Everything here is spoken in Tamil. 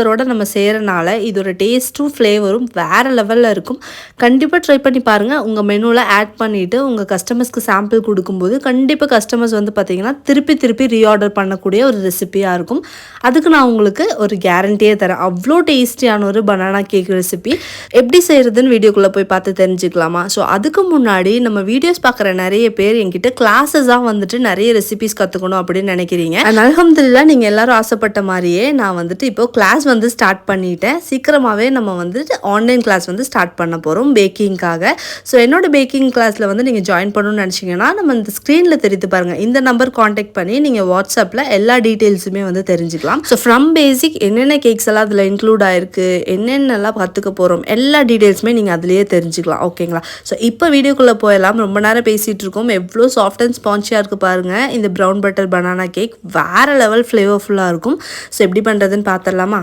இதோட நம்ம செய்கிறனால இதோட டேஸ்ட்டும் ஃப்ளேவரும் வேறு லெவலில் இருக்கும். கண்டிப்பாக ட்ரை பண்ணி பாருங்கள். உங்கள் மெனுவில் ஆட் பண்ணிவிட்டு உங்கள் கஸ்டமர்ஸ்க்கு சாம்பிள் கொடுக்கும்போது கண்டிப்பாக கஸ்டமர்ஸ் வந்து பார்த்திங்கன்னா திருப்பி ரீஆர்டர் பண்ணக்கூடிய ஒரு ரெசிபியாக இருக்கும். அதுக்கு நான் உங்களுக்கு ஒரு கேரண்டியே தரேன். அவ்வளோ டேஸ்டியான ஒரு பனானா கேக் ரெசிபி எப்படி செய்கிறதுன்னு வீடியோக்குள்ளே போய் பார்த்து தெரிஞ்சுக்கலாமா? ஸோ அதுக்கு முன்னாடி நம்ம வீடியோஸ் பார்க்குற நிறைய பேர் என்கிட்ட கிளாஸஸாக வந்துட்டு நிறைய ரெசிபிஸ் கற்றுக்கணும் அப்படின்னு நினைக்கிறீங்க. அல்ஹம்துலில்லாஹ் நீங்கள் எல்லாரும் ஆசைப்பட்ட மாதிரியே நான் வந்துட்டு இப்போ கிளாஸ் வந்து ஸ்டார்ட் பண்ணிட்டேன். சீக்கிரமாகவே நம்ம வந்துட்டு ஆன்லைன் கிளாஸ் வந்து ஸ்டார்ட் பண்ண போகிறோம் பேக்கிங்காக. ஸோ என்னோட பேக்கிங் கிளாஸில் வந்து நீங்கள் ஜாயின் பண்ணணும்னு நினச்சிங்கன்னா நம்ம இந்த ஸ்க்ரீனில் தெரிவித்து பாருங்கள். இந்த நம்பர் காண்டாக்ட் பண்ணி நீங்கள் வாட்ஸ்அப்பில் எல்லா டீட்டெயில்ஸுமே வந்து தெரிஞ்சுக்கலாம். ஸோ ஃப்ரம் பேசிக் என்னென்ன கேக்ஸ் எல்லாம் அதில் இன்க்ளூட் ஆயிருக்கு, என்னென்னலாம் கற்றுக்க போகிறோம், எல்லா டீட்டெயில்ஸுமே நீங்கள் அதிலேயே தெரிஞ்சுக்கலாம். ஓகேங்களா? ஸோ இப்போ வீடியோக்குள்ளே போயிடலாம். ரொம்ப நேரம் பேசிகிட்டு இருக்கோம். எவ்வளோ சாஃப்ட் அண்ட் ஸ்பான்ச்சியாக இருக்குது பாருங்கள். இந்த ப்ரௌன் பட்டர் பனானா கேக் வேறு லெவல் ஃப்ளேவர்ஃபுல்லாக இருக்கும். ஸோ எப்படி பண்ணுறதுன்னு பார்த்துடலாமா?